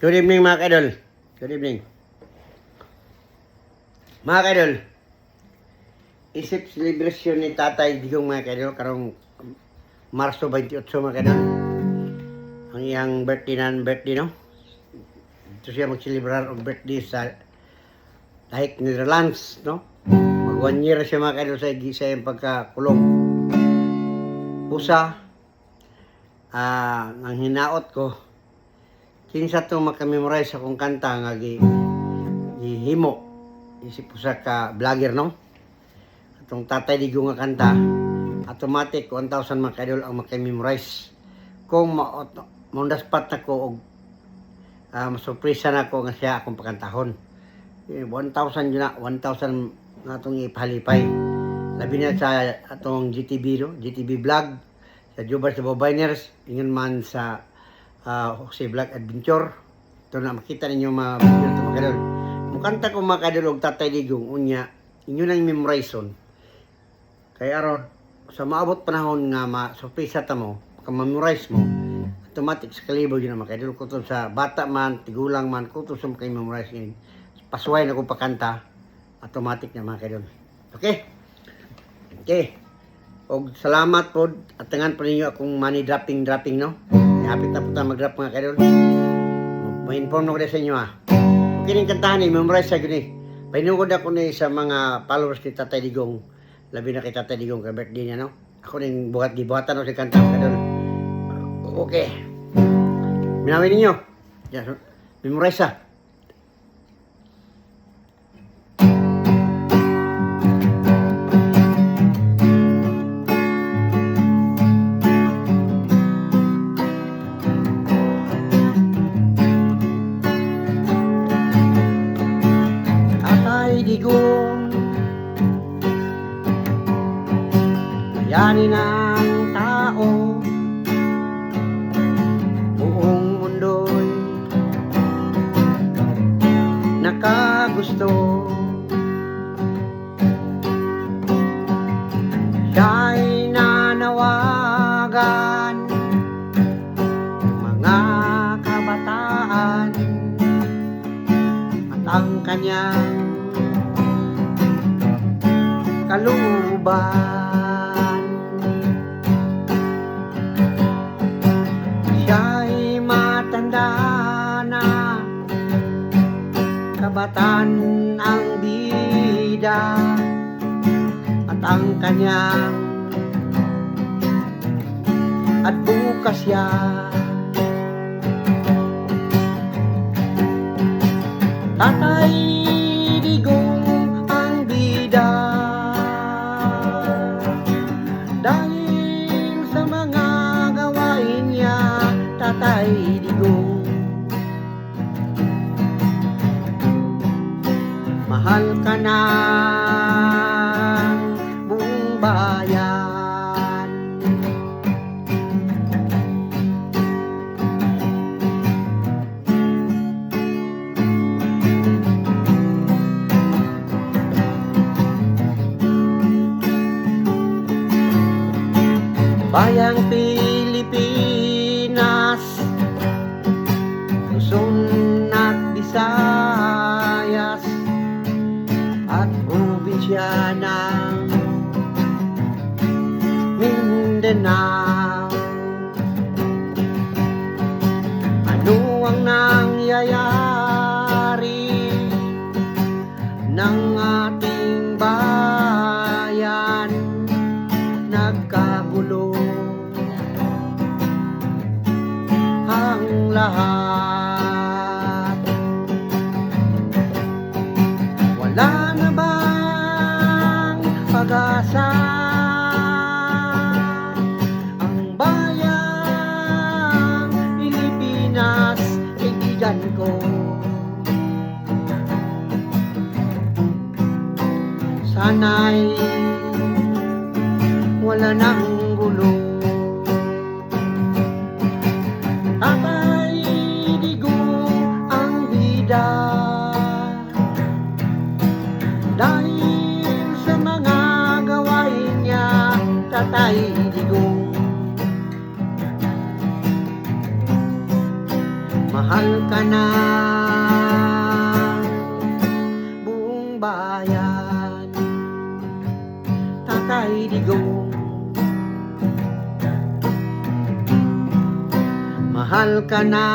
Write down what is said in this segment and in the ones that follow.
Good evening mga kaidol. Good evening. Mga kaidol, isip celebration ni Tatay Digong mga kaidol karong Marso 28 mga kaidol. Ang iyang birthday no. Ito siya mag-celebrar ang birthday sa Lahik Netherlands no. Mag 1 year siya mga kaidol sa iyang pagkakulong. Usa ang hinaot ko kinsa to makamemorize akong kanta nga gihimo isip usa ka vlogger no atong Tatay Digong nga kanta automatic 1,000 mga kaidol ang makamemorize kung maundaspat na ko og masurpresa na ko nga siya akong pakantahon 1,000 yun na 1,000 nga atong ipalipay labi na sa atong GTV no GTV vlog sa Jubars sa Bobainers ingon man sa Jose Vlog Adventure. Ito na makita ninyo mga video ito mga kadol. Mukanta ko mga kadol og Tatay Digong unya inyo nang memorization. Kaya aron sa maabot panahon nga ma-surpresa ta mo, ka-memorize mo, automatic sa kalibo yun mga kadol kutob sa bata man, tigulang man, kutob sa makay-memorize yun. Pasuway na kong pakanta, automatic na mga kadol. Okay? Okay. Og salamat po at tangan pa ninyo akong money dropping no. Hapit na po tayo mag-drop mga kaidol. Ma-inform na ko sa inyo Okay ning kantahan ni memorize sa gini. Painugod ako ni sa mga followers ni Tatay Digong. Labi na kay Tatay Digong ka birthday niya no. Ako ning gibuhatan ako sa kanta mga kaidol. Okay. Minawin ninyo. Yes, memorize Digong bayani ng tao buong mundo'y nakagusto siya'y nanawagan mga kabataan at ang kanyang kaluban siya'y matanda na kabataan ang bida at ang kanyang at bukas yan Tatay Digong ang bida dahil sa mga gawain niya Tatay Digong mahal ka ng buong bayan bayang Pilipinas Luzon at Visayas at probinsya ng Mindanao ano ang nangyayari ng ating bayan nagkagulo ang lahat wala na bang pag-asa ang bayang Pilipinas kaibigan ko sana'y wala nang gulo Tatay Digong ang bida dahil sa mga gawain niya Tatay Digong mahal ka na buong bayan. Tatay Digong, mahal ka na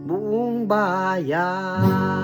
buong bayan.